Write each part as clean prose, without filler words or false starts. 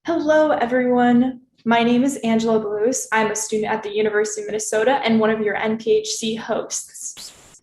Hello, everyone. My name is Angela Bruce. I'm a student at the University of Minnesota and one of your NPHC hosts.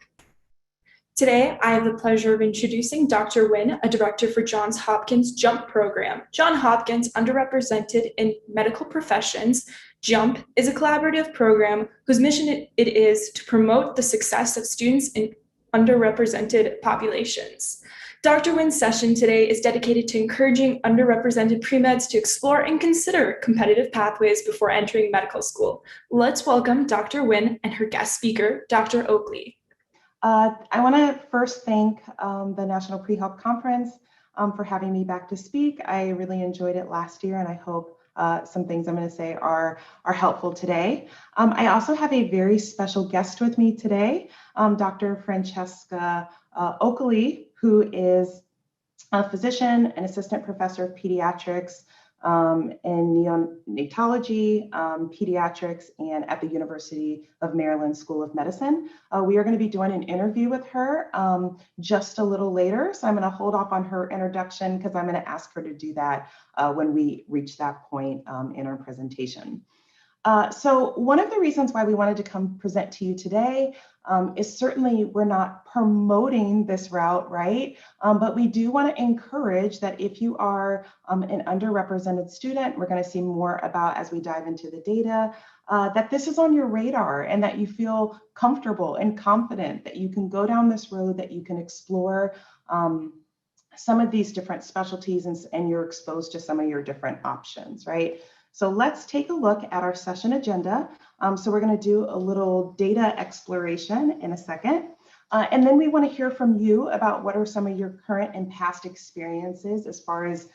Today, I have the pleasure of introducing Dr. Wynn, a director for Johns Hopkins JUMP program. Johns Hopkins Underrepresented in Medical Professions, JUMP is a collaborative program whose mission it is to promote the success of students in underrepresented populations. Dr. Wynn's session today is dedicated to encouraging underrepresented premeds to explore and consider competitive pathways before entering medical school. Let's welcome Dr. Wynn and her guest speaker, Dr. Okolie. I want to first thank the National Prehealth Conference for having me back to speak. I really enjoyed it last year, and I hope some things I'm going to say are helpful today. I also have a very special guest with me today, Dr. Francesca Okolie, who is a physician and assistant professor of pediatrics in neonatology, pediatrics, and at the University of Maryland School of Medicine. We are going to be doing an interview with her just a little later, so I'm going to hold off on her introduction because I'm going to ask her to do that when we reach that point in our presentation. So one of the reasons why we wanted to come present to you today is certainly we're not promoting this route, right? But we do want to encourage that if you are an underrepresented student, we're going to see more about as we dive into the data, that this is on your radar and that you feel comfortable and confident that you can go down this road, that you can explore some of these different specialties and you're exposed to some of your different options, right? So let's take a look at our session agenda. So we're going to do a little data exploration in a second. And then we want to hear from you about what are some of your current and past experiences as far as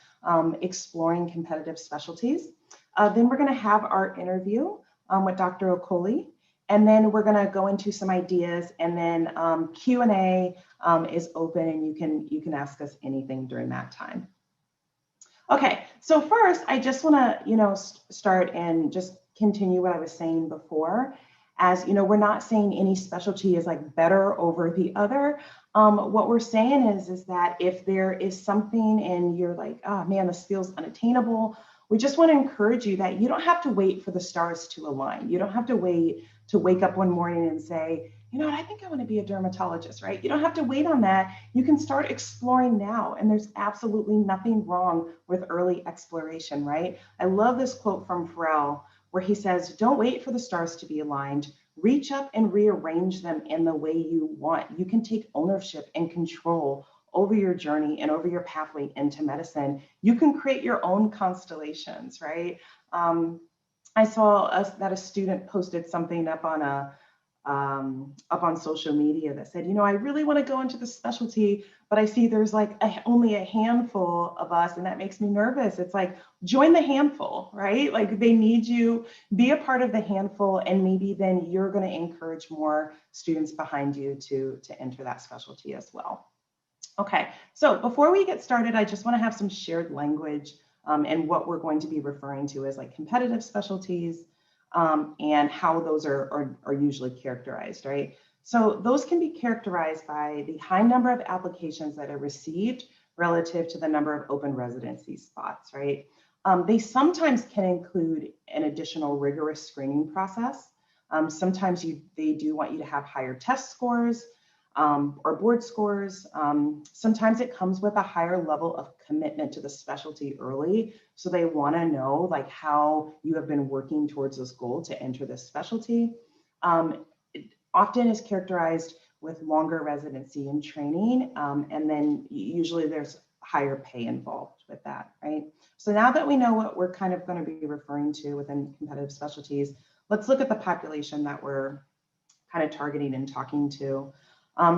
exploring competitive specialties. Then we're going to have our interview with Dr. Okolie. And then we're going to go into some ideas, and then Q&A is open, and you can ask us anything during that time. Okay, so first, I just want to, start and just continue what I was saying before. As we're not saying any specialty is like better over the other. What we're saying is that if there is something and you're like, oh man, this feels unattainable, we just want to encourage you that you don't have to wait for the stars to align. You don't have to wait to wake up one morning and say, you know what, I think I want to be a dermatologist, right? You don't have to wait on that. You can start exploring now, and there's absolutely nothing wrong with early exploration, right? I love this quote from Pharrell where he says, don't wait for the stars to be aligned. Reach up and rearrange them in the way you want. You can take ownership and control over your journey and over your pathway into medicine. You can create your own constellations, right? I saw that a student posted something up on social media that said, I really want to go into the specialty, but I see there's like only a handful of us, and that makes me nervous. It's like, join the handful, right? Like they need you, be a part of the handful, and maybe then you're going to encourage more students behind you to enter that specialty as well. Okay, so before we get started, I just want to have some shared language and what we're going to be referring to as like competitive specialties, and how those are usually characterized, right? So those can be characterized by the high number of applications that are received relative to the number of open residency spots, right? They sometimes can include an additional rigorous screening process. Sometimes they do want you to have higher test scores or board scores. Sometimes it comes with a higher level of commitment to the specialty early. So they want to know like how you have been working towards this goal to enter this specialty. It often is characterized with longer residency and training. And then usually there's higher pay involved with that, right? So now that we know what we're kind of going to be referring to within competitive specialties, let's look at the population that we're kind of targeting and talking to.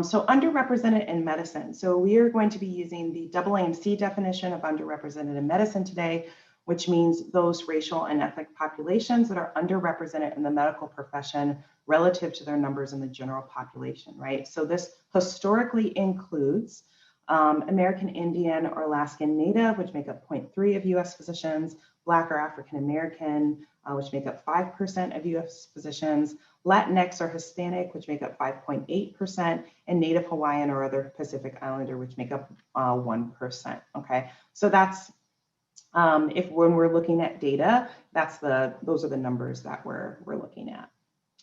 So underrepresented in medicine. So we are going to be using the AAMC definition of underrepresented in medicine today, which means those racial and ethnic populations that are underrepresented in the medical profession relative to their numbers in the general population, right? So this historically includes American Indian or Alaskan Native, which make up 0.3% of US physicians, Black or African American, which make up 5% of US physicians, Latinx or Hispanic, which make up 5.8%, and Native Hawaiian or other Pacific Islander, which make up 1%, okay? So that's If when we're looking at data, those are the numbers that we're looking at.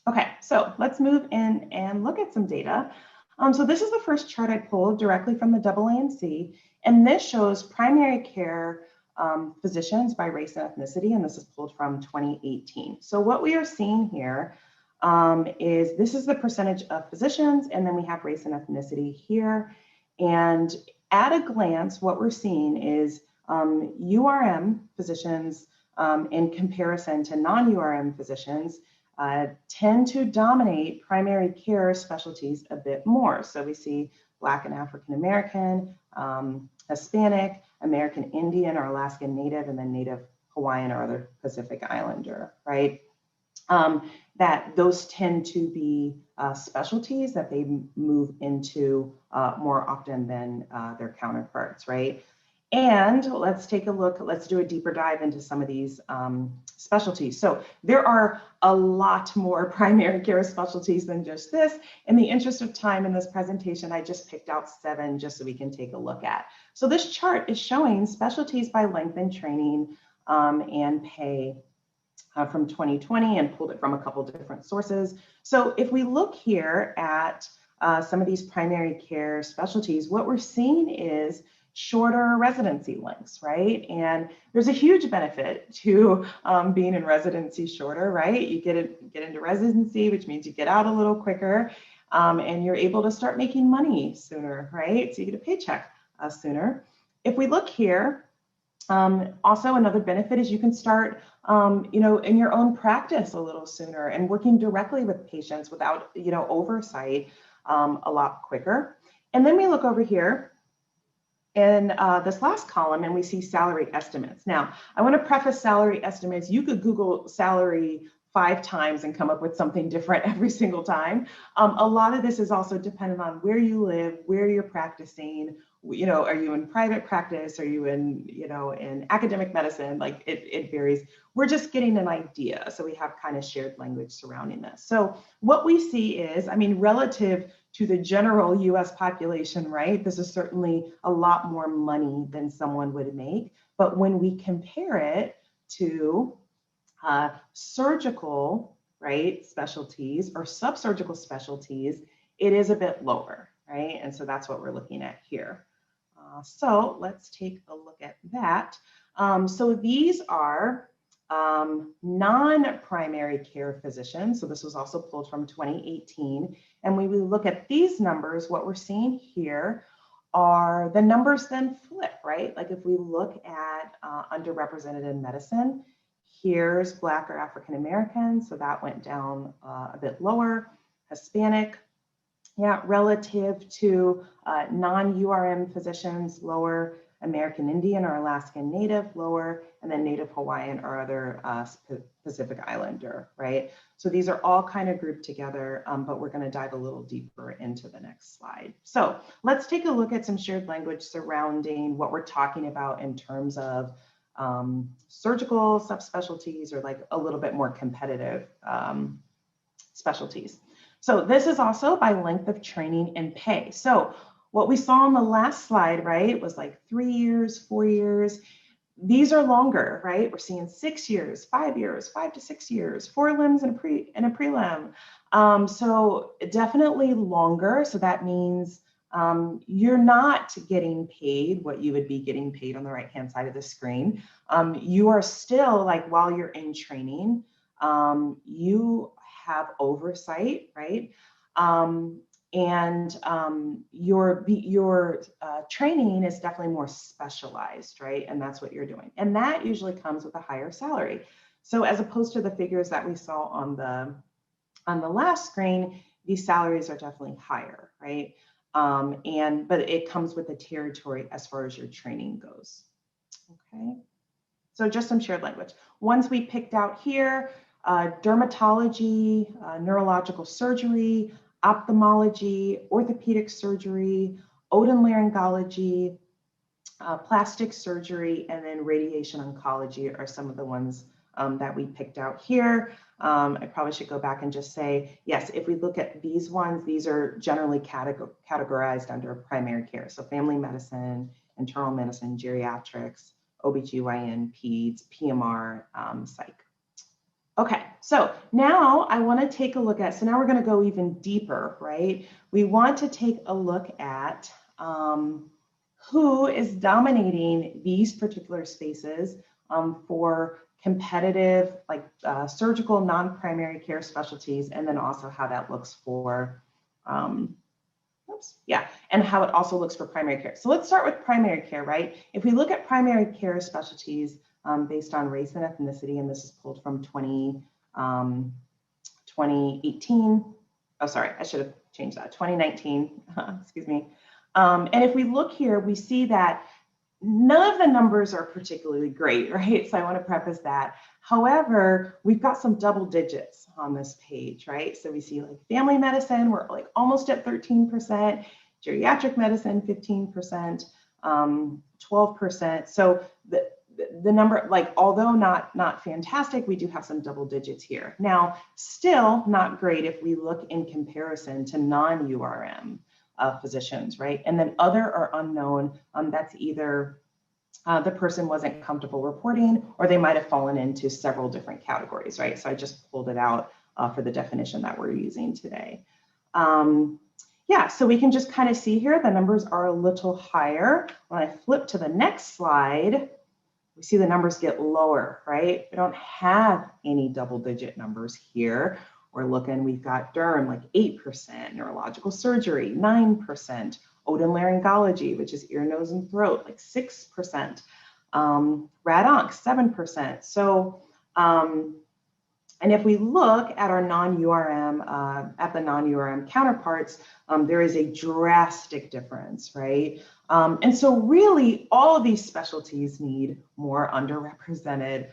Okay, so let's move in and look at some data. So this is the first chart I pulled directly from the AANC, and this shows primary care physicians by race and ethnicity, and this is pulled from 2018. So what we are seeing here is this is the percentage of physicians, and then we have race and ethnicity here. And at a glance, what we're seeing is URM physicians in comparison to non-URM physicians tend to dominate primary care specialties a bit more. So we see Black and African American, Hispanic, American Indian or Alaskan Native, and then Native Hawaiian or other Pacific Islander, right? That those tend to be specialties that they move into more often than their counterparts, right? And let's take a look, let's do a deeper dive into some of these specialties. So there are a lot more primary care specialties than just this. In the interest of time in this presentation, I just picked out 7 just so we can take a look at. So this chart is showing specialties by length and training and pay from 2020 and pulled it from a couple different sources. So if we look here at some of these primary care specialties, what we're seeing is shorter residency lengths, right? And there's a huge benefit to being in residency shorter, right? You get into residency, which means you get out a little quicker, and you're able to start making money sooner, right? So you get a paycheck sooner. If we look here, also another benefit is you can start, in your own practice a little sooner and working directly with patients without, oversight a lot quicker. And then we look over here in this last column and we see salary estimates. Now, I want to preface salary estimates. You could Google salary 5 times and come up with something different every single time. A lot of this is also dependent on where you live, where you're practicing. Are you in private practice? Are you in, in academic medicine? Like it varies. We're just getting an idea. So we have kind of shared language surrounding this. So what we see is, relative to the general US population, right? This is certainly a lot more money than someone would make. But when we compare it to surgical, right, specialties or subsurgical specialties, it is a bit lower, right? And so that's what we're looking at here. So let's take a look at that. So these are non-primary care physicians. So this was also pulled from 2018. And when we look at these numbers, what we're seeing here are the numbers then flip, right? Like if we look at underrepresented in medicine, here's Black or African American, so that went down a bit lower. Hispanic, yeah, relative to non-URM physicians, lower. American Indian or Alaskan Native, lower, and then Native Hawaiian or other Pacific Islander, right? So these are all kind of grouped together, but we're going to dive a little deeper into the next slide. So let's take a look at some shared language surrounding what we're talking about in terms of surgical subspecialties or like a little bit more competitive specialties. So this is also by length of training and pay. So what we saw on the last slide, right, was like 3 years, 4 years. These are longer, right? We're seeing 6 years, 5 years, 5 to 6 years, 4 limbs and a prelim. So definitely longer. So that means you're not getting paid what you would be getting paid on the right-hand side of the screen. You are still, like, while you're in training, you have oversight, right? Your training is definitely more specialized, right? And that's what you're doing. And that usually comes with a higher salary. So as opposed to the figures that we saw on the last screen, these salaries are definitely higher, right? But it comes with the territory as far as your training goes. Okay. So just some shared language. Ones we picked out here, dermatology, neurological surgery, ophthalmology, orthopedic surgery, otolaryngology, plastic surgery, and then radiation oncology are some of the ones that we picked out here. I probably should go back and just say, yes, if we look at these ones, these are generally categorized under primary care. So family medicine, internal medicine, geriatrics, OBGYN, PEDS, PMR, psych. Okay, so now I want to take a look at, so now we're going to go even deeper, right? We want to take a look at who is dominating these particular spaces for competitive, like surgical non-primary care specialties, and then also how that looks for, and how it also looks for primary care. So let's start with primary care, right? If we look at primary care specialties based on race and ethnicity, and this is pulled from 2018. Oh, sorry, I should have changed that, 2019, excuse me. And if we look here, we see that none of the numbers are particularly great, right? So I want to preface that. However, we've got some double digits on this page, right? So we see like family medicine, we're like almost at 13%, geriatric medicine, 15%, 12%. So the number, like, although not fantastic, we do have some double digits here. Now, still not great if we look in comparison to non-URM physicians, right? And then other or unknown, that's either the person wasn't comfortable reporting, or they might have fallen into several different categories, right? So I just pulled it out for the definition that we're using today. Yeah, so we can just kind of see here, the numbers are a little higher. When I flip to the next slide, we see the numbers get lower, right? We don't have any double-digit numbers here. We're looking, we've got derm, like 8%, neurological surgery, 9%, otolaryngology, which is ear, nose, and throat, like 6%, rad-onc, 7%. So, and if we look at our non-URM, at the non-URM counterparts, there is a drastic difference, right? And so really all of these specialties need more underrepresented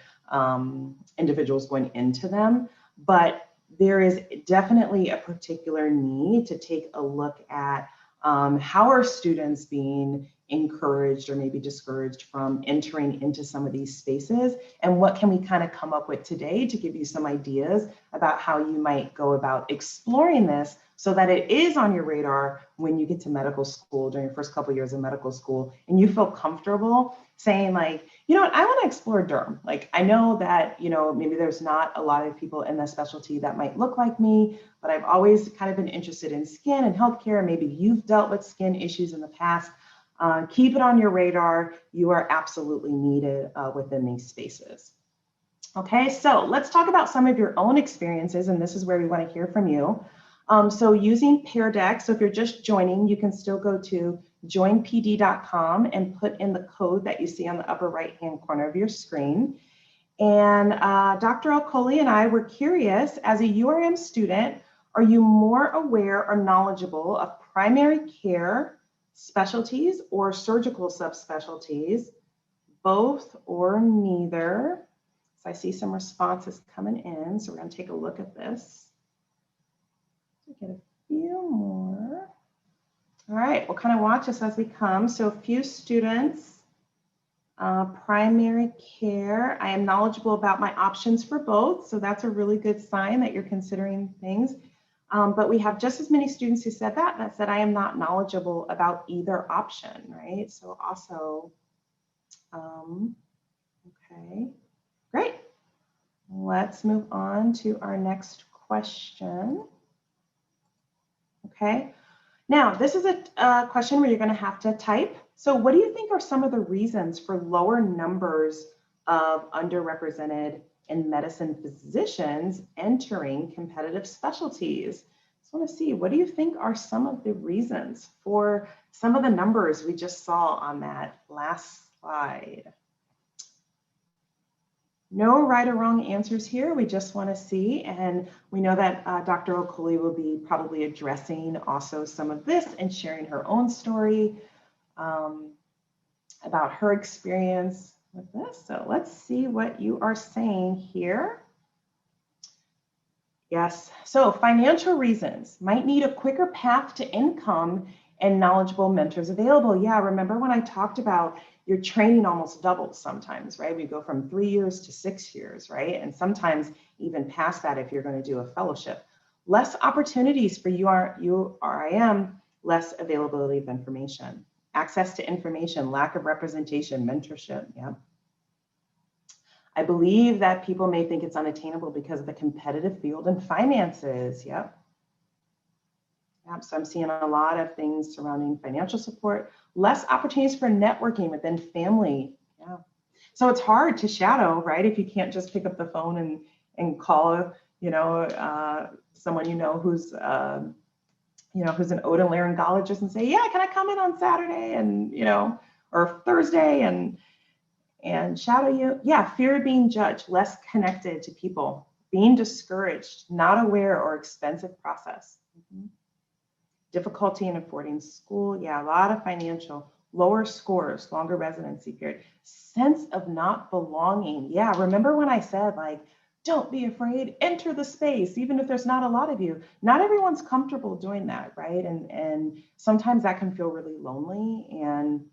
individuals going into them, but there is definitely a particular need to take a look at how are students being encouraged or maybe discouraged from entering into some of these spaces, and what can we kind of come up with today to give you some ideas about how you might go about exploring this so that it is on your radar when you get to medical school during your first couple of years of medical school, and you feel comfortable saying like, you know what, I want to explore derm. Like, I know that, you know, maybe there's not a lot of people in the specialty that might look like me, but I've always kind of been interested in skin and healthcare. Maybe you've dealt with skin issues in the past. Keep it on your radar. You are absolutely needed within these spaces. Okay, so let's talk about some of your own experiences, and this is where we want to hear from you. So using Pear Deck, so if you're just joining, you can still go to joinpd.com and put in the code that you see on the upper right-hand corner of your screen. And Dr. Okolie and I were curious, as a URM student, are you more aware or knowledgeable of primary care specialties or surgical subspecialties, both or neither? So I see some responses coming in, so we're going to take a look at this. Get a few more. All right, we'll kind of watch this as we come. So a few students, primary care. I am knowledgeable about my options for both, so that's a really good sign that you're considering things. But we have just as many students who said that said I am not knowledgeable about either option, right? So also, okay, great. Let's move on to our next question. Okay, now this is a question where you're going to have to type. So what do you think are some of the reasons for lower numbers of underrepresented in medicine physicians entering competitive specialties? Just want to see, what do you think are some of the reasons for some of the numbers we just saw on that last slide? No right or wrong answers here. We just want to see, and we know that Dr. Okolie will be probably addressing also some of this and sharing her own story about her experience with this. So let's see what you are saying here. Yes, so financial reasons, might need a quicker path to income and knowledgeable mentors available. Yeah, remember when I talked about your training almost doubles sometimes, right? We go from 3 years to 6 years, right? And sometimes even past that if you're going to do a fellowship. Less opportunities for URIM, less availability of information. Access to information, lack of representation, mentorship, yeah. I believe that people may think it's unattainable because of the competitive field and finances. Yep. Yep. So I'm seeing a lot of things surrounding financial support, less opportunities for networking within family. Yeah. So it's hard to shadow, right? If you can't just pick up the phone and call, someone who's who's an otolaryngologist and say, yeah, can I come in on Saturday and or Thursday and shadow you? Yeah, fear of being judged, less connected to people, being discouraged, not aware or expensive process. Difficulty in affording school. Yeah, a lot of financial, lower scores, longer residency period, sense of not belonging. Yeah, remember when I said don't be afraid, enter the space, even if there's not a lot of you. Not everyone's comfortable doing that, right? And sometimes that can feel really lonely. And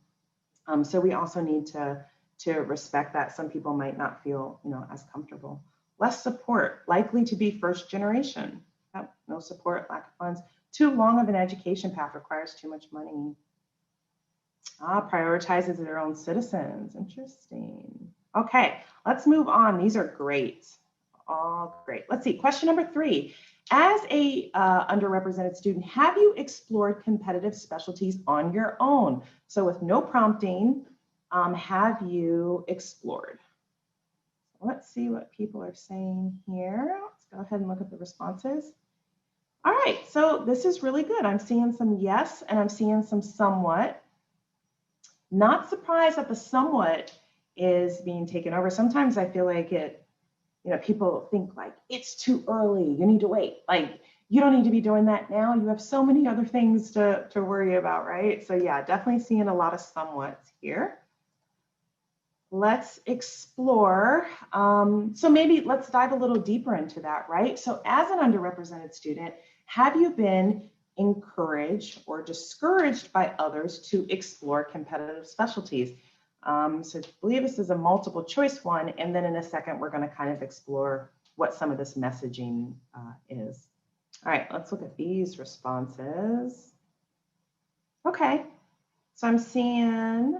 so we also need to respect that some people might not feel, as comfortable. Less support, likely to be first generation. Yep, no support, lack of funds. Too long of an education path, requires too much money. Prioritizes their own citizens. Interesting. Okay, let's move on. These are great. All great. Let's see. Question number 3. As a underrepresented student, have you explored competitive specialties on your own? So with no prompting, have you explored? Let's see what people are saying here. Let's go ahead and look at the responses. All right, so this is really good. I'm seeing some yes, and I'm seeing some somewhat. Not surprised that the somewhat is being taken over. Sometimes I feel like people think it's too early, you need to wait. You don't need to be doing that now. You have so many other things to worry about, right? So yeah, definitely seeing a lot of somewhats here. Let's explore. So maybe let's dive a little deeper into that, right? So as an underrepresented student, have you been encouraged or discouraged by others to explore competitive specialties? So I believe this is a multiple choice one. And then in a second, we're going to kind of explore what some of this messaging is. All right, let's look at these responses. Okay, so I'm seeing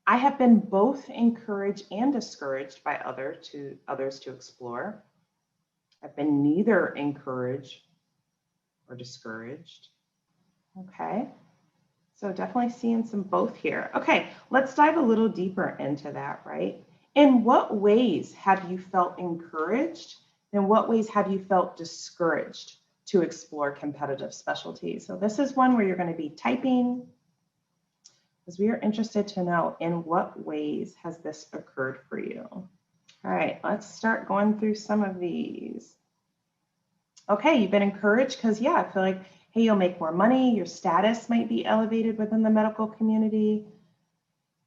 I have been both encouraged and discouraged by others to explore. I've been neither encouraged or discouraged. Okay. So definitely seeing some both here. Okay, let's dive a little deeper into that, right? In what ways have you felt encouraged? In what ways have you felt discouraged to explore competitive specialties? So this is one where you're going to be typing, because we are interested to know in what ways has this occurred for you. All right, let's start going through some of these. Okay, you've been encouraged because, yeah, I feel like, hey, you'll make more money, your status might be elevated within the medical community.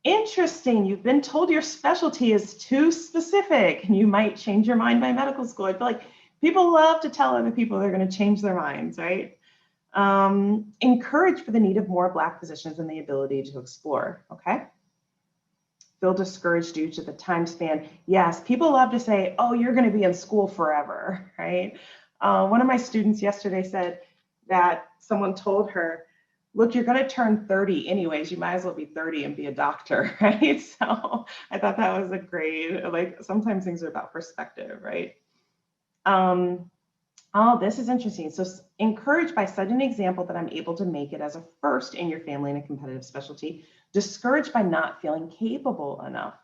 Interesting, you've been told your specialty is too specific and you might change your mind by medical school. I feel like people love to tell other people they're going to change their minds, right? Encouraged for the need of more Black physicians and the ability to explore, okay? Feel discouraged due to the time span. Yes, people love to say, oh, you're going to be in school forever, right? One of my students yesterday said that someone told her, look, you're going to turn 30 anyways. You might as well be 30 and be a doctor, right? So I thought that was a great, sometimes things are about perspective, right? Oh, this is interesting. So encouraged by such an example that I'm able to make it as a first in your family in a competitive specialty. Discouraged by not feeling capable enough.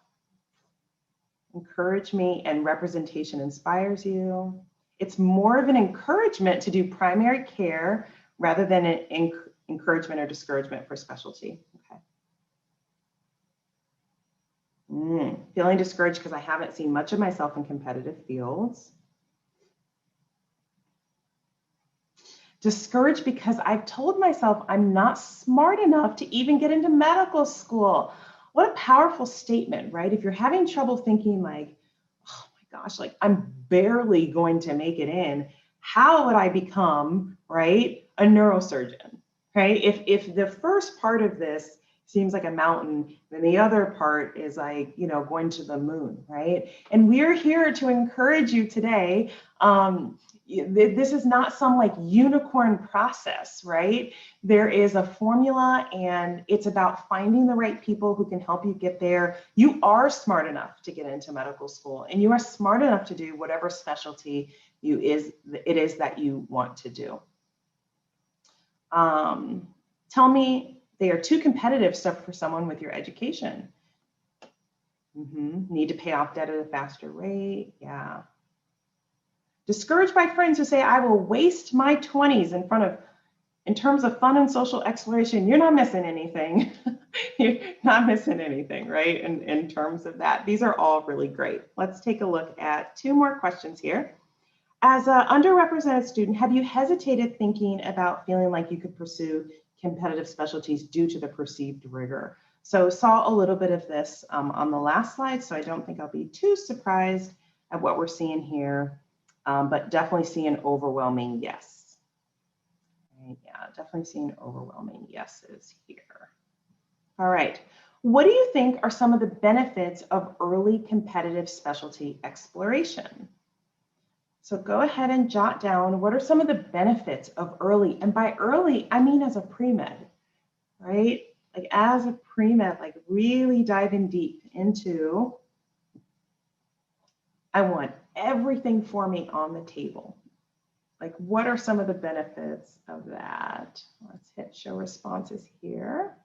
Encourage me and representation inspires you. It's more of an encouragement to do primary care rather than an encouragement or discouragement for specialty. Okay. Feeling discouraged because I haven't seen much of myself in competitive fields. Discouraged because I've told myself I'm not smart enough to even get into medical school. What a powerful statement, right? If you're having trouble thinking oh my gosh, I'm barely going to make it in, how would I become, right, a neurosurgeon, right? If the first part of this seems like a mountain, then the other part is going to the moon, right? And we're here to encourage you today. this is not some like unicorn process, right? There is a formula, and it's about finding the right people who can help you get there. You are smart enough to get into medical school, and you are smart enough to do whatever specialty it is that you want to do. Tell me they are too competitive stuff for someone with your education. Need to pay off debt at a faster rate. Yeah. Discouraged by friends who say, I will waste my 20s in terms of fun and social exploration. You're not missing anything. You're not missing anything, right? In terms of that, these are all really great. Let's take a look at 2 more questions here. As an underrepresented student, have you hesitated thinking about feeling like you could pursue competitive specialties due to the perceived rigor? So saw a little bit of this on the last slide, so I don't think I'll be too surprised at what we're seeing here, but definitely see an overwhelming yes. Right, yeah, definitely seeing overwhelming yeses here. All right, what do you think are some of the benefits of early competitive specialty exploration? So go ahead and jot down, what are some of the benefits of early? And by early, I mean as a pre-med, right? Like as a pre-med, like really diving deep into, I want everything for me on the table. Like what are some of the benefits of that? Let's hit show responses here.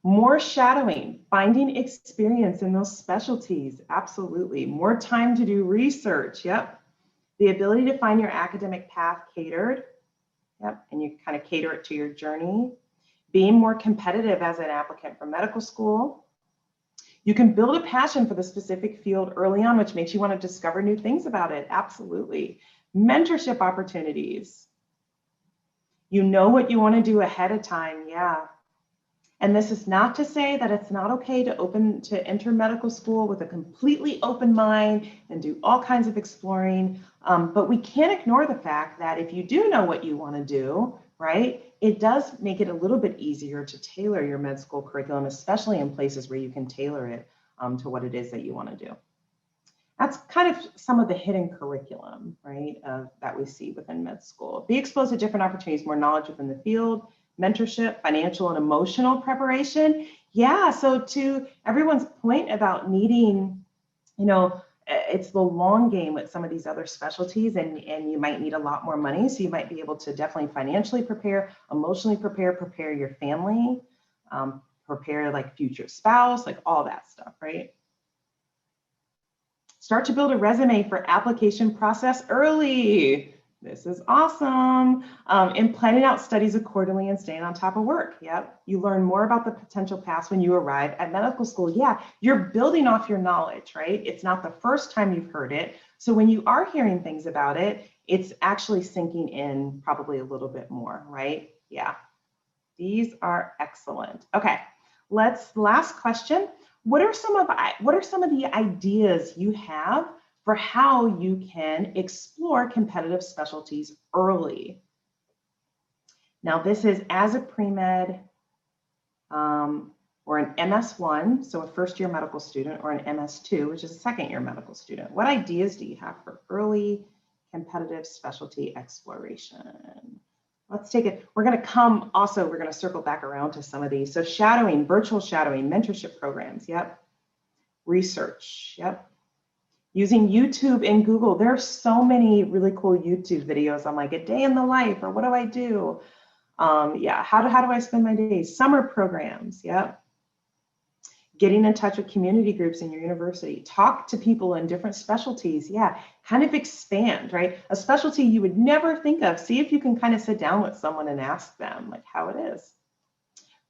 More shadowing, finding experience in those specialties, absolutely. More time to do research, yep. The ability to find your academic path catered, yep, and you kind of cater it to your journey. Being more competitive as an applicant for medical school. You can build a passion for the specific field early on, which makes you want to discover new things about it, absolutely. Mentorship opportunities. You know what you want to do ahead of time, yeah. And this is not to say that it's not okay to enter medical school with a completely open mind and do all kinds of exploring, but we can't ignore the fact that if you do know what you want to do, right, it does make it a little bit easier to tailor your med school curriculum, especially in places where you can tailor it to what it is that you want to do. That's kind of some of the hidden curriculum, right, that we see within med school. Be exposed to different opportunities, more knowledge within the field, mentorship, financial and emotional preparation. Yeah, so to everyone's point about needing, you know, it's the long game with some of these other specialties, and you might need a lot more money. So you might be able to definitely financially prepare, emotionally prepare your family, prepare like future spouse, like all that stuff, right? Start to build a resume for application process early. This is awesome. And planning out studies accordingly and staying on top of work. Yep. You learn more about the potential paths when you arrive at medical school. Yeah, you're building off your knowledge, right? It's not the first time you've heard it. So when you are hearing things about it, it's actually sinking in probably a little bit more, right? Yeah, these are excellent. Okay, last question. What are some of the ideas you have for how you can explore competitive specialties early? Now, this is as a pre-med or an MS1, so a first-year medical student, or an MS2, which is a second-year medical student. What ideas do you have for early competitive specialty exploration? Let's take it. We're going to circle back around to some of these. So shadowing, virtual shadowing, mentorship programs, yep. Research, yep. Using YouTube and Google. There are so many really cool YouTube videos on like a day in the life, or what do I do? Yeah, how do I spend my days? Summer programs, yep. Getting in touch with community groups in your university. Talk to people in different specialties, yeah. Kind of expand, right? A specialty you would never think of. See if you can kind of sit down with someone and ask them like how it is.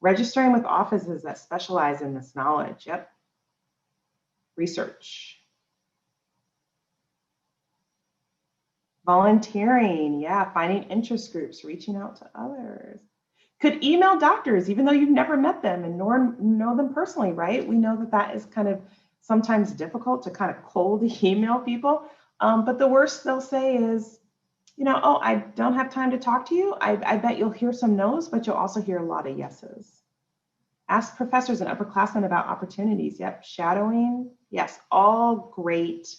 Registering with offices that specialize in this knowledge, yep. Research. Volunteering, yeah, finding interest groups, reaching out to others. Could email doctors, even though you've never met them and nor know them personally, right? We know that that is kind of sometimes difficult to kind of cold email people. But the worst they'll say is, you know, oh, I don't have time to talk to you. I bet you'll hear some no's, but you'll also hear a lot of yeses. Ask professors and upperclassmen about opportunities. Yep, shadowing. Yes, all great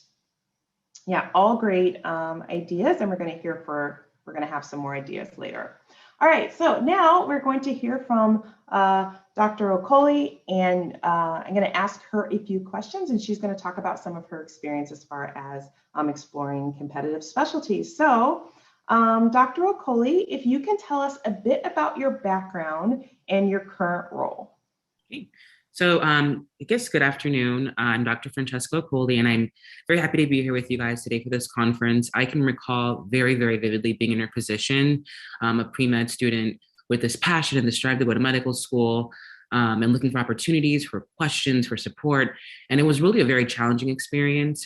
Yeah, all great ideas, and we're going to have some more ideas later. All right, so now we're going to hear from Dr. Okolie, and I'm going to ask her a few questions, and she's going to talk about some of her experience as far as exploring competitive specialties. So, Dr. Okolie, if you can tell us a bit about your background and your current role. Okay. So I guess good afternoon. I'm Dr. Francesca Okolie, and I'm very happy to be here with you guys today for this conference. I can recall very, very vividly being in your position, a pre-med student with this passion and this drive to go to medical school, and looking for opportunities, for questions, for support. And it was really a very challenging experience.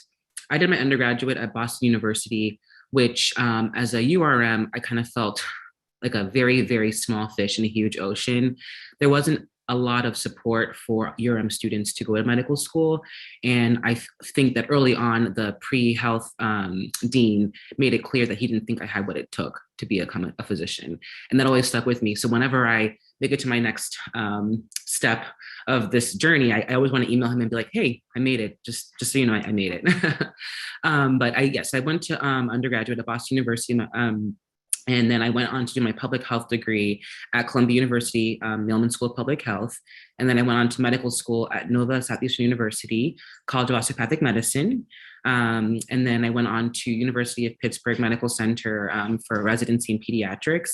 I did my undergraduate at Boston University, which as a URM, I kind of felt like a very, very small fish in a huge ocean. There wasn't a lot of support for URM students to go to medical school. And I think that early on, the pre-health dean made it clear that he didn't think I had what it took to become a physician. And that always stuck with me. So whenever I make it to my next step of this journey, I always want to email him and be like, hey, I made it. Just so you know, I made it. But I went to undergraduate at Boston University, and then I went on to do my public health degree at Columbia University, Mailman School of Public Health. And then I went on to medical school at Nova Southeastern University, College of Osteopathic Medicine. And then I went on to University of Pittsburgh Medical Center for residency in pediatrics.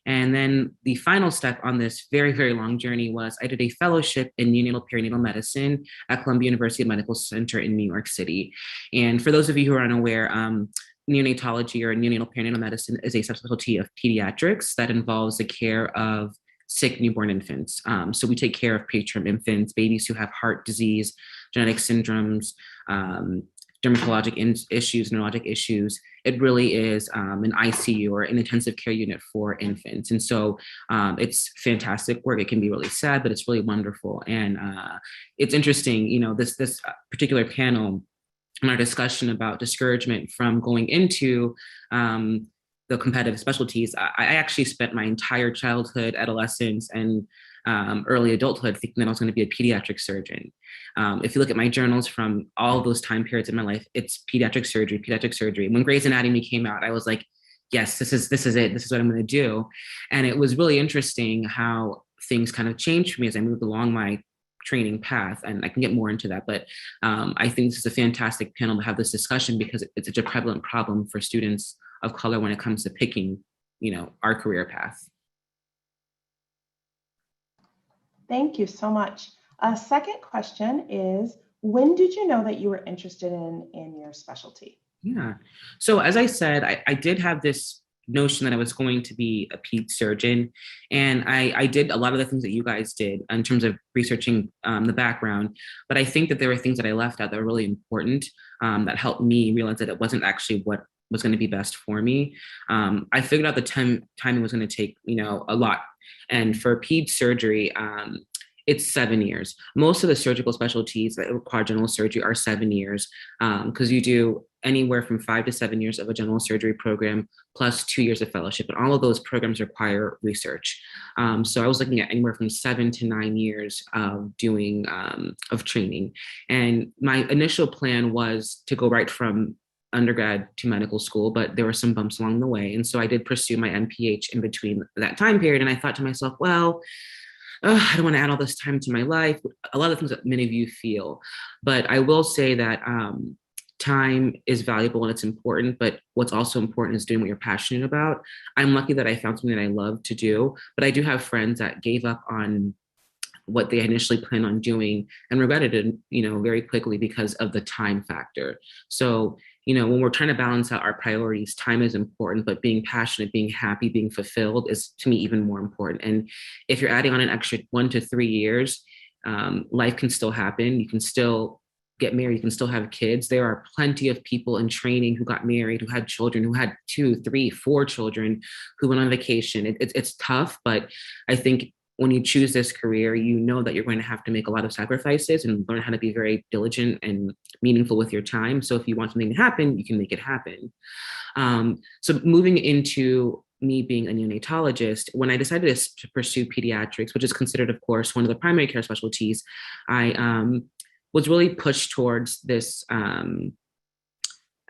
And then the final step on this very, very long journey was I did a fellowship in neonatal perinatal medicine at Columbia University Medical Center in New York City. And for those of you who are unaware, neonatology or neonatal perinatal medicine is a subspecialty of pediatrics that involves the care of sick newborn infants. So we take care of preterm infants, babies who have heart disease, genetic syndromes, dermatologic issues, neurologic issues. It really is an ICU or an intensive care unit for infants. And so it's fantastic work. It can be really sad, but it's really wonderful. And it's interesting, this particular panel in our discussion about discouragement from going into the competitive specialties, I actually spent my entire childhood, adolescence, and early adulthood thinking that I was going to be a pediatric surgeon. If you look at my journals from all those time periods in my life, it's pediatric surgery, pediatric surgery. When Grey's Anatomy came out, I was like, yes, this is it. This is what I'm going to do. And it was really interesting how things kind of changed for me as I moved along my training path, and I can get more into that, but I think this is a fantastic panel to have this discussion because it's such a prevalent problem for students of color when it comes to picking, our career path. Thank you so much. Second question is, when did you know that you were interested in your specialty? Yeah, so as I said, I did have this notion that I was going to be a ped surgeon. And I did a lot of the things that you guys did in terms of researching the background. But I think that there were things that I left out that were really important that helped me realize that it wasn't actually what was going to be best for me. I figured out the timing was going to take, a lot. And for ped surgery, it's 7 years. Most of the surgical specialties that require general surgery are 7 years because you do anywhere from 5 to 7 years of a general surgery program plus 2 years of fellowship. And all of those programs require research. So I was looking at anywhere from 7 to 9 years of doing, of training. And my initial plan was to go right from undergrad to medical school, but there were some bumps along the way. And so I did pursue my MPH in between that time period. And I thought to myself, well, I don't want to add all this time to my life. A lot of things that many of you feel, but I will say that time is valuable and it's important, but what's also important is doing what you're passionate about. I'm lucky that I found something that I love to do, but I do have friends that gave up on what they initially planned on doing and regretted it, very quickly because of the time factor. So, when we're trying to balance out our priorities, time is important, but being passionate, being happy, being fulfilled is to me even more important. And if you're adding on an extra 1 to 3 years, life can still happen. You can still get married, you can still have kids. There are plenty of people in training who got married, who had children, who had 2, 3, 4 children, who went on vacation. It's tough, but I think when you choose this career, you know that you're going to have to make a lot of sacrifices and learn how to be very diligent and meaningful with your time. So if you want something to happen, you can make it happen. So moving into me being a neonatologist, when I decided to pursue pediatrics, which is considered, of course, one of the primary care specialties, I was really pushed towards this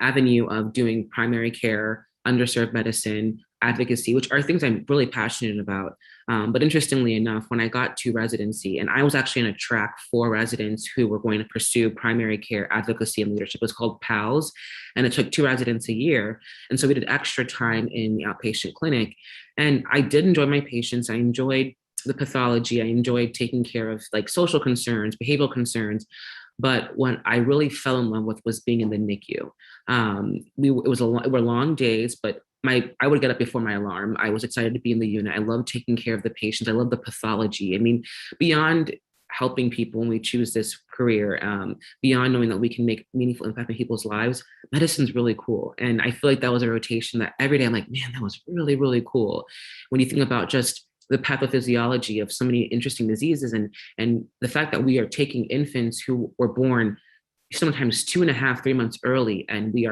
avenue of doing primary care, underserved medicine, advocacy, which are things I'm really passionate about. But interestingly enough, when I got to residency, and I was actually in a track for residents who were going to pursue primary care advocacy and leadership, it was called PALS, and it took 2 residents a year. And so we did extra time in the outpatient clinic. And I did enjoy my patients. I enjoyed the pathology. I enjoyed taking care of like social concerns, behavioral concerns. But what I really fell in love with was being in the NICU. It were long days, but I would get up before my alarm. I was excited to be in the unit. I loved taking care of the patients. I love the pathology. I mean, beyond helping people when we choose this career, beyond knowing that we can make meaningful impact in people's lives, medicine's really cool. And I feel like that was a rotation that every day I'm like, man, that was really, really cool. When you think about just the pathophysiology of so many interesting diseases and the fact that we are taking infants who were born sometimes 2.5, 3 months early, and they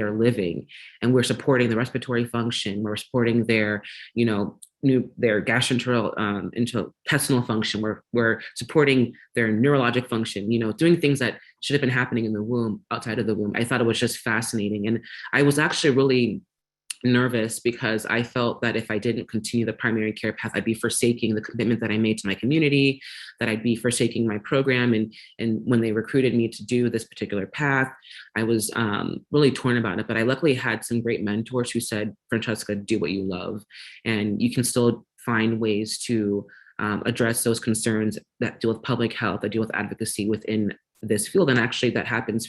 are living, and we're supporting the respiratory function, we're supporting their, their gastrointestinal function, we're supporting their neurologic function, doing things that should have been happening in the womb, outside of the womb. I thought it was just fascinating. And I was actually really nervous because I felt that if I didn't continue the primary care path, I'd be forsaking the commitment that I made to my community, that I'd be forsaking my program. And when they recruited me to do this particular path, I was really torn about it. But I luckily had some great mentors who said, Francesca, do what you love. And you can still find ways to address those concerns that deal with public health, that deal with advocacy within this field. And actually that happened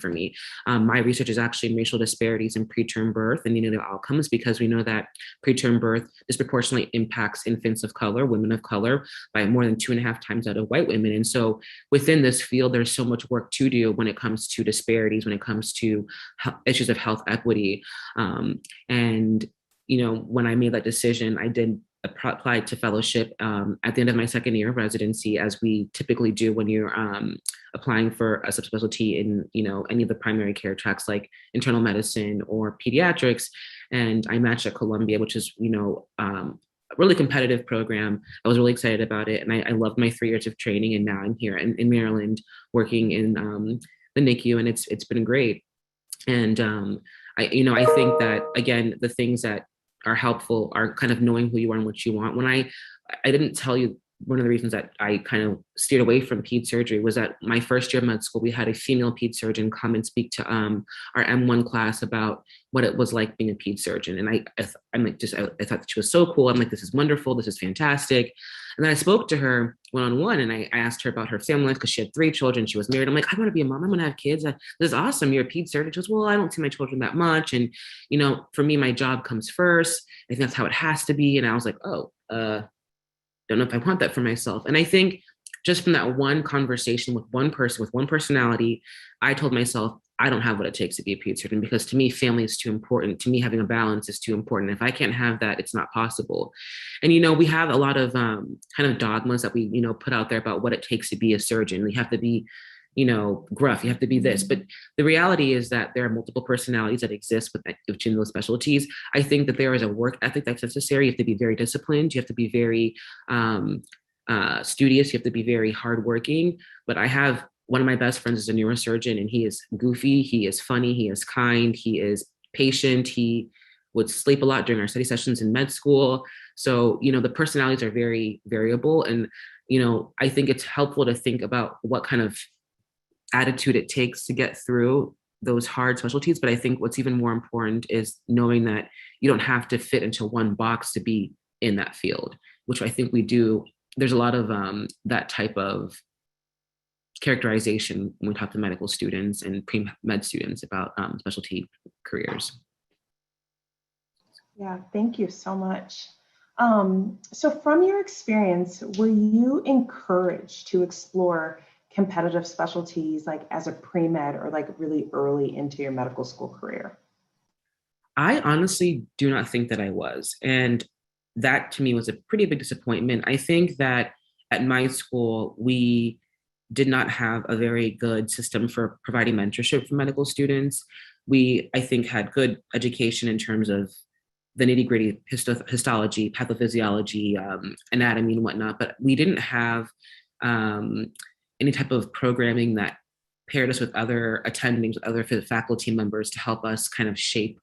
for me. My research is actually in racial disparities in preterm birth and neonatal outcomes, because we know that preterm birth disproportionately impacts infants of color, women of color, by more than 2.5 times that of white women. And so within this field, there's so much work to do when it comes to disparities, when it comes to issues of health equity. And when I made that decision, I did apply to fellowship at the end of my second year of residency, as we typically do when you're applying for a subspecialty in any of the primary care tracks like internal medicine or pediatrics. And I matched at Columbia, which is a really competitive program. I was really excited about it, and I loved my 3 years of training. And now I'm here in Maryland working in the NICU, and it's been great. And I think that, again, the things that are helpful are kind of knowing who you are and what you want. When I didn't tell you, one of the reasons that I kind of steered away from ped surgery was that my first year of med school, we had a female ped surgeon come and speak to our M1 class about what it was like being a ped surgeon. And I thought that she was so cool. I'm like, this is wonderful. This is fantastic. And then I spoke to her one-on-one, and I asked her about her family life, because she had 3 children. She was married. I'm like, I want to be a mom. I'm going to have kids. This is awesome. You're a ped surgeon. She goes, well, I don't see my children that much. And, for me, my job comes first. I think that's how it has to be. And I was like, don't know if I want that for myself. And I think just from that one conversation with one person, with one personality, I told myself, I don't have what it takes to be a ped surgeon, because to me, family is too important. To me, having a balance is too important. If I can't have that, it's not possible. And, we have a lot of kind of dogmas that we, put out there about what it takes to be a surgeon. We have to be, gruff, you have to be this. But the reality is that there are multiple personalities that exist within those specialties. I think that there is a work ethic that's necessary. You have to be very disciplined. You have to be very studious. You have to be very hardworking. But I have one of my best friends is a neurosurgeon, and he is goofy. He is funny. He is kind. He is patient. He would sleep a lot during our study sessions in med school. So, the personalities are very variable. And, I think it's helpful to think about what kind of attitude it takes to get through those hard specialties. But I think what's even more important is knowing that you don't have to fit into one box to be in that field, which I think we do. There's a lot of that type of characterization when we talk to medical students and pre-med students about specialty careers. Yeah, thank you so much. So from your experience, were you encouraged to explore competitive specialties like as a pre-med or like really early into your medical school career? I honestly do not think that I was. And that to me was a pretty big disappointment. I think that at my school, we did not have a very good system for providing mentorship for medical students. We, I think, had good education in terms of the nitty-gritty histology, pathophysiology, anatomy, and whatnot, but we didn't have any type of programming that paired us with other attendings, with other faculty members to help us kind of shape,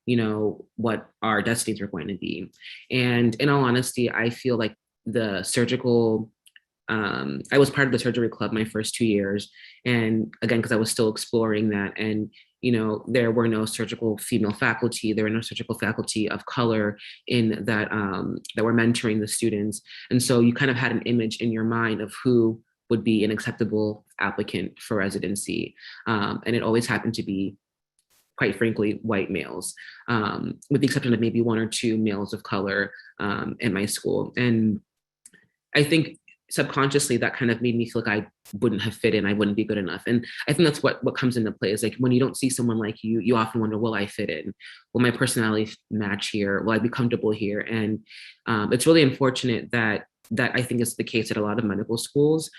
you know, what our destinies were going to be. And in all honesty, I feel like the surgical, I was part of the surgery club my first 2 years. And again, because I was still exploring that. And, you know, there were no surgical female faculty, there were no surgical faculty of color in that, that were mentoring the students. And so you kind of had an image in your mind of who would be an acceptable applicant for residency. And it always happened to be, quite frankly, white males, with the exception of maybe one or two males of color in my school. And I think subconsciously that kind of made me feel like I wouldn't have fit in, I wouldn't be good enough. And I think that's what comes into play is like when you don't see someone like you often wonder, will I fit in? Will my personality match here? Will I be comfortable here? And it's really unfortunate that I think is the case at a lot of medical schools,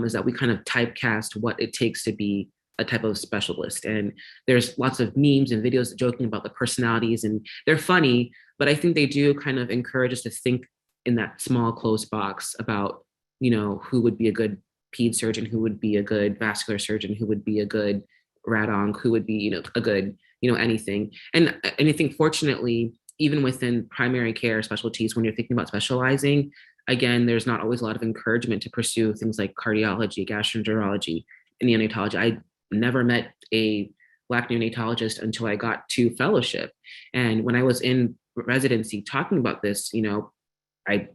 is that we kind of typecast what it takes to be a type of specialist. And there's lots of memes and videos joking about the personalities, and they're funny, but I think they do kind of encourage us to think in that small closed box about, you know, who would be a good ped surgeon, who would be a good vascular surgeon, who would be a good rad onc, who would be, you know, a good, you know, anything. And I think fortunately, even within primary care specialties, when you're thinking about specializing, again, there's not always a lot of encouragement to pursue things like cardiology, gastroenterology, and neonatology. I never met a Black neonatologist until I got to fellowship. And when I was in residency talking about this, you know, I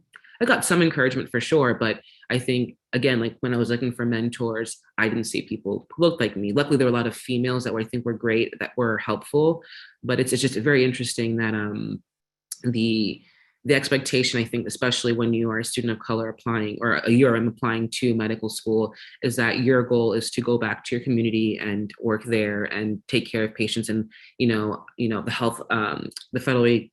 got some encouragement for sure, but I think, again, like when I was looking for mentors, I didn't see people who looked like me. Luckily, there were a lot of females that I think were great, that were helpful, but it's just very interesting that the expectation, I think, especially when you are a student of color applying, or a URM applying to medical school, is that your goal is to go back to your community and work there and take care of patients, and you know the health, the federally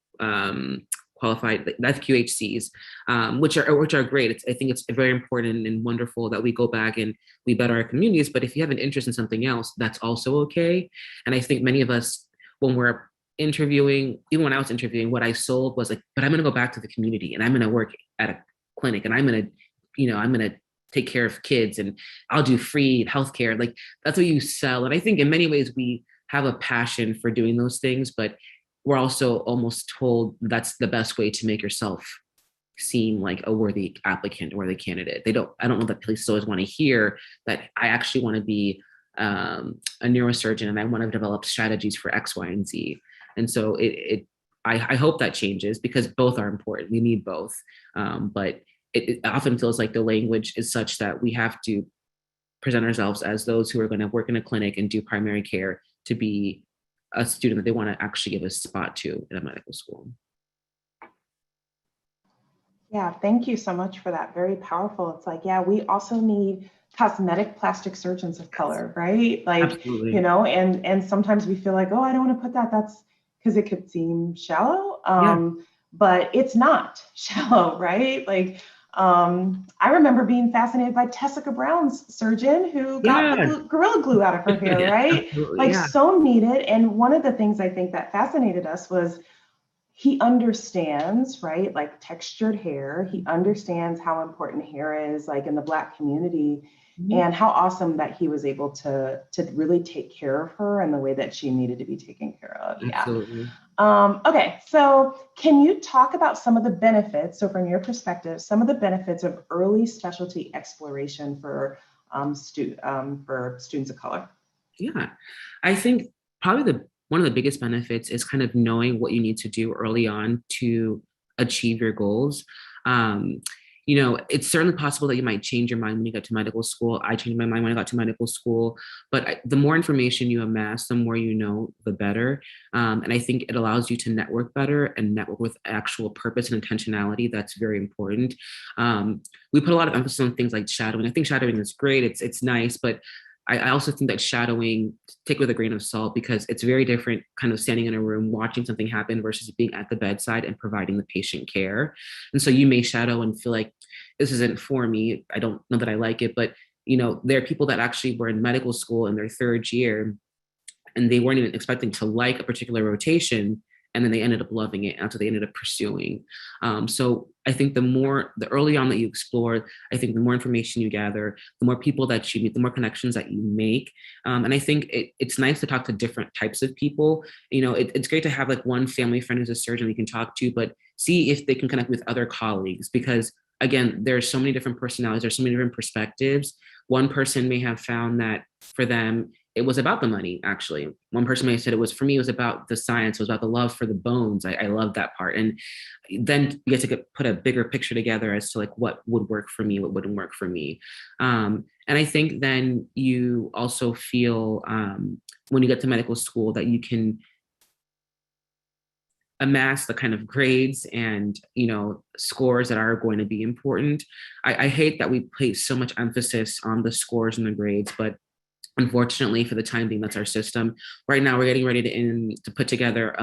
qualified, the FQHCs, which are great. I think it's very important and wonderful that we go back and we better our communities. But if you have an interest in something else, that's also okay. And I think many of us, when we're interviewing, even when I was interviewing, what I sold was like, but I'm going to go back to the community and I'm going to work at a clinic and I'm going to, you know, I'm going to take care of kids and I'll do free healthcare. Like that's what you sell. And I think in many ways we have a passion for doing those things, but we're also almost told that's the best way to make yourself seem like a worthy applicant or the candidate. I don't know that police always want to hear that I actually want to be a neurosurgeon and I want to develop strategies for X, Y, and Z. And so I hope that changes because both are important. We need both. But it often feels like the language is such that we have to present ourselves as those who are going to work in a clinic and do primary care to be a student that they want to actually give a spot to in a medical school. Yeah, thank you so much for that. Very powerful. It's like, yeah, we also need cosmetic plastic surgeons of color, right? Like, Absolutely. you know, and sometimes we feel like, oh, I don't want to put that. That's because it could seem shallow, but it's not shallow, right? Like, I remember being fascinated by Tessica Brown's surgeon who got the Gorilla Glue out of her hair, right? Like so needed. And one of the things I think that fascinated us was he understands, right? Like textured hair. He understands how important hair is, like in the Black community, and how awesome that he was able to really take care of her in the way that she needed to be taken care of. Absolutely. Okay, so can you talk about some of the benefits, so from your perspective, some of the benefits of early specialty exploration for students of color? Yeah, I think probably one of the biggest benefits is kind of knowing what you need to do early on to achieve your goals. You know, it's certainly possible that you might change your mind when you get to medical school. I changed my mind when I got to medical school, but the more information you amass, the more you know, the better. And I think it allows you to network better and network with actual purpose and intentionality. That's very important. We put a lot of emphasis on things like shadowing. I think shadowing is great. It's nice, but I also think that shadowing, take with a grain of salt, because it's very different kind of standing in a room, watching something happen versus being at the bedside and providing the patient care. And so you may shadow and feel like this isn't for me. I don't know that I like it, but you know, there are people that actually were in medical school in their third year and they weren't even expecting to like a particular rotation. and then they ended up loving it, and that's what they ended up pursuing. So I think the early on that you explore, I think the more information you gather, the more people that you meet, the more connections that you make. And I think it's nice to talk to different types of people. It's great to have like one family friend who's a surgeon you can talk to, but see if they can connect with other colleagues, because again, there's so many different personalities, there's so many different perspectives. One person may have found that for them, it was about the money, actually. One person may have said for me, it was about the science, it was about the love for the bones. I love that part. And then you get to put a bigger picture together as to like what would work for me, what wouldn't work for me. And I think then you also feel when you get to medical school that you can amass the kind of grades and scores that are going to be important. I hate that we place so much emphasis on the scores and the grades, but unfortunately for the time being, that's our system. Right now, we're getting ready to put together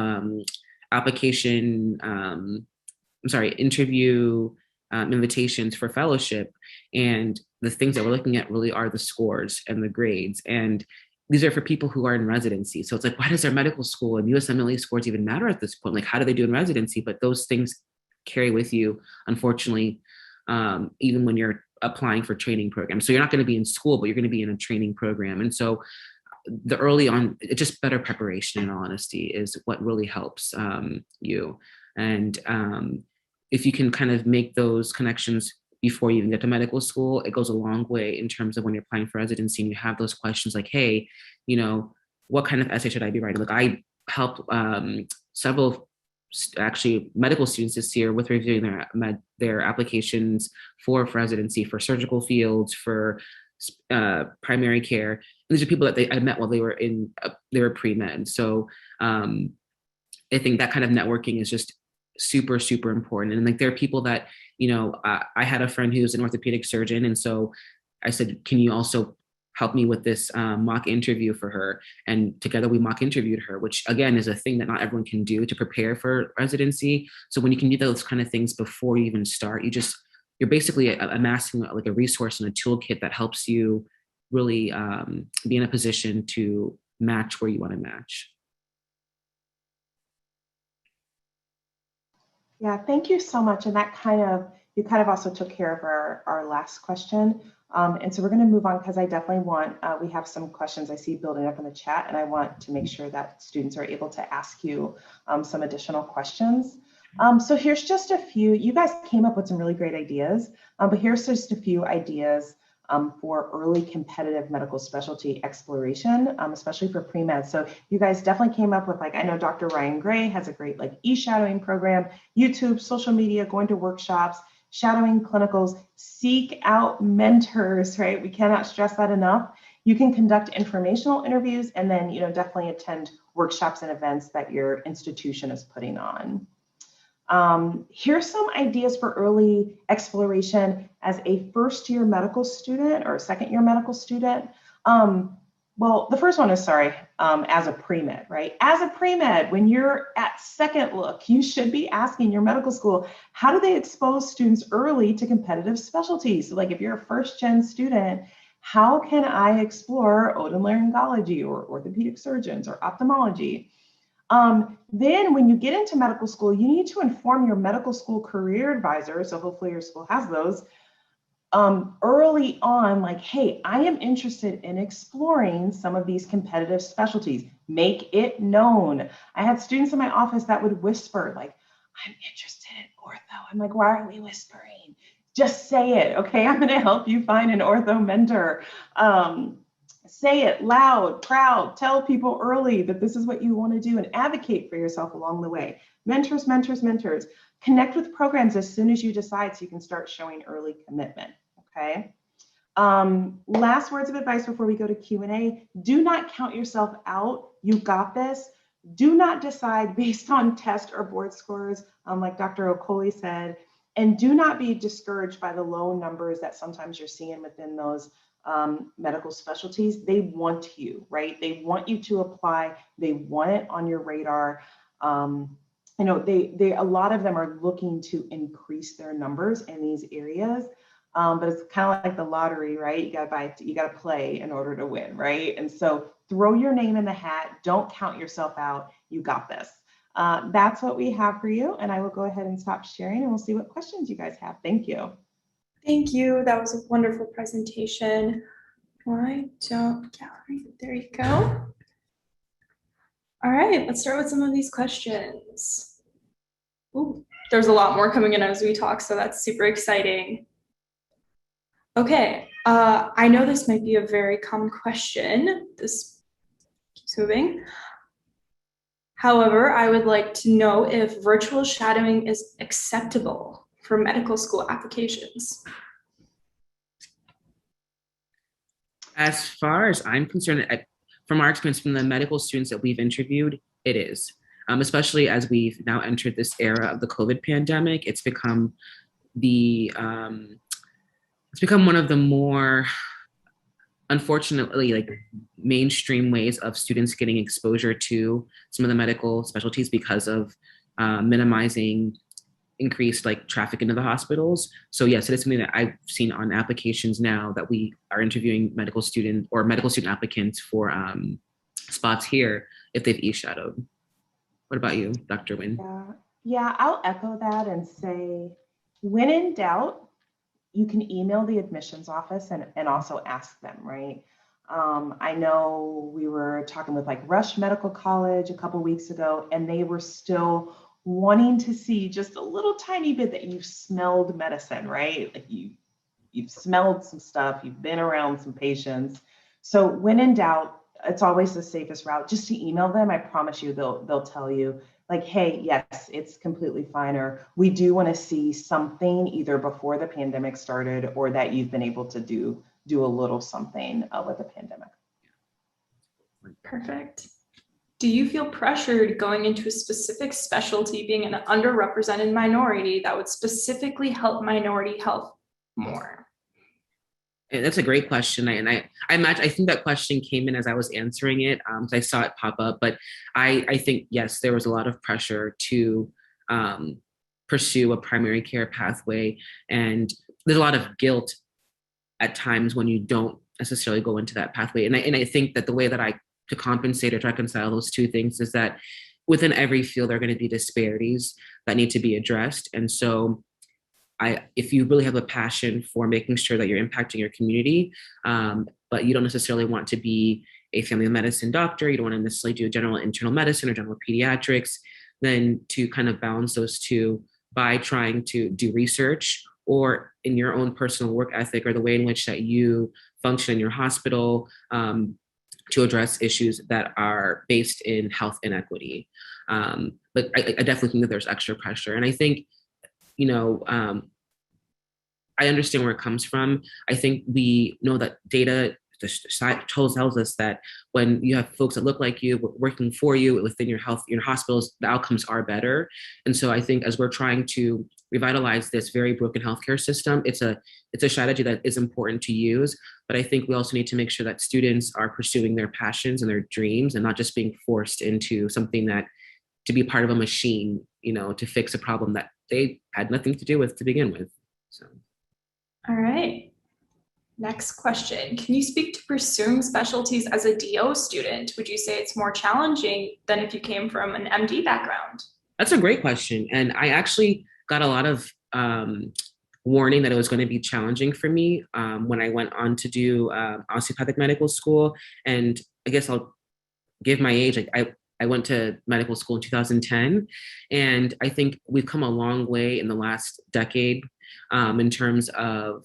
interview invitations for fellowship. And the things that we're looking at really are the scores and the grades. And these are for people who are in residency. So it's like, why does our medical school and USMLE scores even matter at this point? Like, how do they do in residency? But those things carry with you, unfortunately, even when you're applying for training programs. So you're not going to be in school, but you're going to be in a training program. And so the early on, it's just better preparation, in all honesty, is what really helps you. And if you can kind of make those connections before you even get to medical school, it goes a long way in terms of when you're applying for residency and you have those questions like, hey, what kind of essay should I be writing? Like, I helped several actually medical students this year with reviewing their applications for residency, for surgical fields, for primary care. And these are people that I met while they were pre-med. So I think that kind of networking is just super, super important. And like, there are people that, I had a friend who's an orthopedic surgeon. And so I said, can you also help me with this mock interview for her? And together we mock interviewed her, which again is a thing that not everyone can do to prepare for residency. So when you can do those kind of things before you even start, you're basically amassing like a resource and a toolkit that helps you really be in a position to match where you want to match. Yeah, thank you so much. And you kind of also took care of our last question. And so we're going to move on, because I definitely want, we have some questions I see building up in the chat, and I want to make sure that students are able to ask you some additional questions. So here's just a few. You guys came up with some really great ideas, but here's just a few ideas for early competitive medical specialty exploration, especially for pre-med. So you guys definitely came up with, like, I know Dr. Ryan Gray has a great like e-shadowing program, YouTube, social media, going to workshops, shadowing clinicals, seek out mentors, right? We cannot stress that enough. You can conduct informational interviews, and then, definitely attend workshops and events that your institution is putting on. Here's some ideas for early exploration as a first-year medical student or a second-year medical student. Well, the first one is, as a pre-med, right? As a pre-med, when you're at second look, you should be asking your medical school, how do they expose students early to competitive specialties? So like, if you're a first-gen student, how can I explore otolaryngology or orthopedic surgeons or ophthalmology? Then when you get into medical school, you need to inform your medical school career advisor, so hopefully your school has those, early on, like, hey, I am interested in exploring some of these competitive specialties. Make it known. I had students in my office that would whisper, like, I'm interested in ortho. I'm like, why are we whispering? Just say it, okay? I'm gonna help you find an ortho mentor. Say it loud, proud, tell people early that this is what you want to do, and advocate for yourself along the way. Mentors, mentors, mentors. Connect with programs as soon as you decide, so you can start showing early commitment, okay? Last words of advice before we go to Q&A. Do not count yourself out. You got this. Do not decide based on test or board scores, like Dr. Okolie said, and do not be discouraged by the low numbers that sometimes you're seeing within those medical specialties. They want you, right? They want you to apply. They want it on your radar. A lot of them are looking to increase their numbers in these areas. But it's kind of like the lottery, right? You gotta play in order to win, right? And so throw your name in the hat. Don't count yourself out. You got this. That's what we have for you. And I will go ahead and stop sharing and we'll see what questions you guys have. Thank you. Thank you. That was a wonderful presentation. Why don't gallery? There you go. All right, let's start with some of these questions. Ooh, there's a lot more coming in as we talk, so that's super exciting. Okay, I know this might be a very common question. This keeps moving. However, I would like to know if virtual shadowing is acceptable for medical school applications. As far as I'm concerned, from our experience from the medical students that we've interviewed, it is. Especially as we've now entered this era of the COVID pandemic, it's become one of the more, unfortunately, like mainstream ways of students getting exposure to some of the medical specialties because of minimizing increased like traffic into the hospitals. So yes, it is something that I've seen on applications now that we are interviewing medical student applicants for spots here if they've e-shadowed. What about you, Dr. Wynn? Yeah, I'll echo that and say, when in doubt, you can email the admissions office and also ask them, right? I know we were talking with like Rush Medical College a couple weeks ago, and they were still wanting to see just a little tiny bit that you've smelled medicine, right? Like you've smelled some stuff, you've been around some patients. So when in doubt, it's always the safest route just to email them. I promise you they'll tell you like, hey, yes, it's completely fine, or we do want to see something either before the pandemic started or that you've been able to do a little something with the pandemic. Perfect. Do you feel pressured going into a specific specialty being an underrepresented minority that would specifically help minority health more? And that's a great question. I think that question came in as I was answering it. So I saw it pop up, but I think, yes, there was a lot of pressure to pursue a primary care pathway. And there's a lot of guilt at times when you don't necessarily go into that pathway. And I think that the way that to compensate or to reconcile those two things is that within every field, there are going to be disparities that need to be addressed. And so if you really have a passion for making sure that you're impacting your community, but you don't necessarily want to be a family medicine doctor, you don't want to necessarily do general internal medicine or general pediatrics, then to kind of balance those two by trying to do research or in your own personal work ethic or the way in which that you function in your hospital to address issues that are based in health inequity. But I definitely think that there's extra pressure. And I think, I understand where it comes from. I think we know that data tells us that when you have folks that look like you working for you within your hospitals, the outcomes are better. And so I think as we're trying to revitalize this very broken healthcare system, it's a strategy that is important to use. But I think we also need to make sure that students are pursuing their passions and their dreams and not just being forced into something that to be part of a machine, to fix a problem that they had nothing to do with to begin with. So. All right. Next question. Can you speak to pursuing specialties as a DO student? Would you say it's more challenging than if you came from an MD background? That's a great question. And I actually got a lot of warning that it was going to be challenging for me when I went on to do osteopathic medical school. And I guess I'll give my age. I went to medical school in 2010. And I think we've come a long way in the last decade in terms of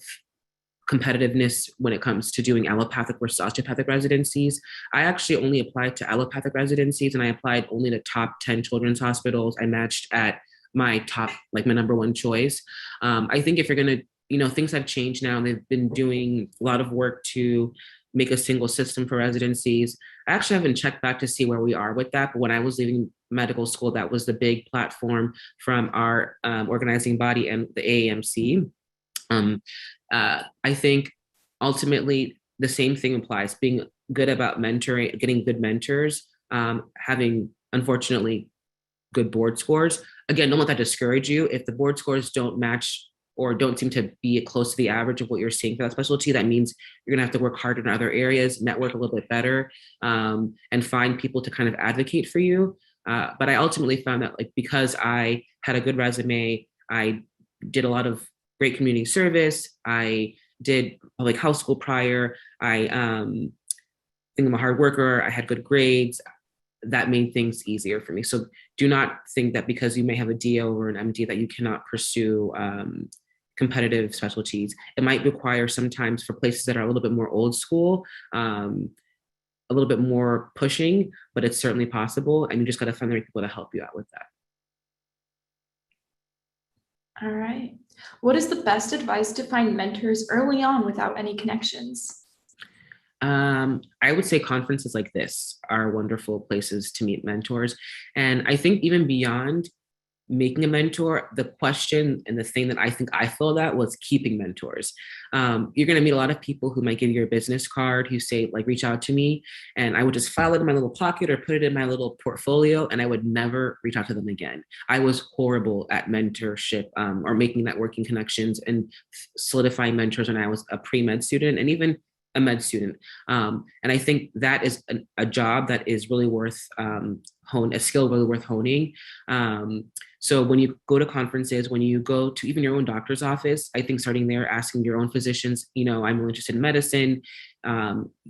competitiveness when it comes to doing allopathic versus osteopathic residencies. I actually only applied to allopathic residencies and I applied only to top 10 children's hospitals. I matched at my number one choice. I think if you're going to, things have changed now. They've been doing a lot of work to make a single system for residencies. I actually haven't checked back to see where we are with that. But when I was leaving medical school, that was the big platform from our organizing body and the AAMC. I think ultimately the same thing applies, being good about mentoring, getting good mentors, having, unfortunately, good board scores. Again, don't let that discourage you. If the board scores don't match or don't seem to be close to the average of what you're seeing for that specialty, that means you're gonna have to work harder in other areas, network a little bit better, and find people to kind of advocate for you. But I ultimately found that like because I had a good resume, I did a lot of great community service. I did public health school prior. I think I'm a hard worker. I had good grades. That made things easier for me. So do not think that because you may have a DO or an MD that you cannot pursue competitive specialties. It might require sometimes for places that are a little bit more old school, a little bit more pushing, but it's certainly possible. And you just got to find the right people to help you out with that. All right. What is the best advice to find mentors early on without any connections? I would say conferences like this are wonderful places to meet mentors. And I think even beyond making a mentor, the question and the thing that I think I filled out was keeping mentors. You're going to meet a lot of people who might give you a business card who say, like, reach out to me. And I would just file it in my little pocket or put it in my little portfolio, and I would never reach out to them again. I was horrible at mentorship or making networking connections and solidifying mentors when I was a pre-med student and even a med student. And I think that is a job that is really worth a skill really worth honing. So when you go to conferences, when you go to even your own doctor's office, I think starting there, asking your own physicians, I'm really interested in medicine.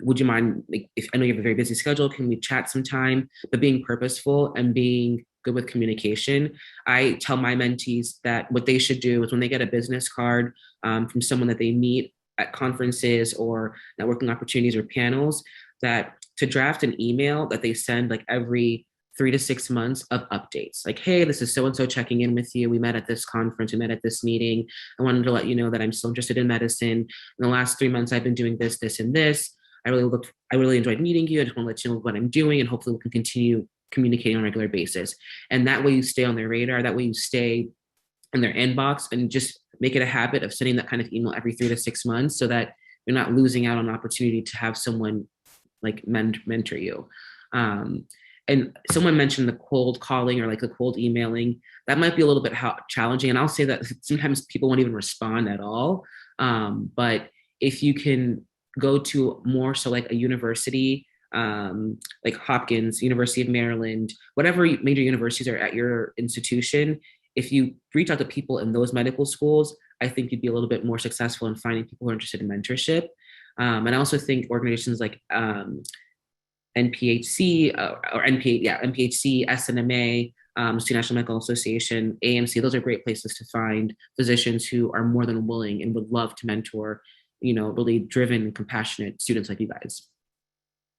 Would you mind, like, if I know you have a very busy schedule, can we chat sometime? But being purposeful and being good with communication. I tell my mentees that what they should do is when they get a business card from someone that they meet at conferences or networking opportunities or panels, that to draft an email that they send like every 3 to 6 months of updates. Like, hey, this is so-and-so checking in with you. We met at this conference, we met at this meeting. I wanted to let you know that I'm still interested in medicine. In the last 3 months, I've been doing this, this, and this. I really enjoyed meeting you. I just want to let you know what I'm doing, and hopefully we can continue communicating on a regular basis. And that way you stay on their radar, that way you stay in their inbox, and just make it a habit of sending that kind of email every 3 to 6 months so that you're not losing out on an opportunity to have someone like mentor you. And someone mentioned the cold calling or like the cold emailing. That might be a little bit challenging. And I'll say that sometimes people won't even respond at all. But if you can go to more so like a university, like Hopkins, University of Maryland, whatever major universities are at your institution, if you reach out to people in those medical schools, I think you'd be a little bit more successful in finding people who are interested in mentorship. And I also think organizations like NPHC NPHC, SNMA, Student National Medical Association, AMC, those are great places to find physicians who are more than willing and would love to mentor, really driven, compassionate students like you guys.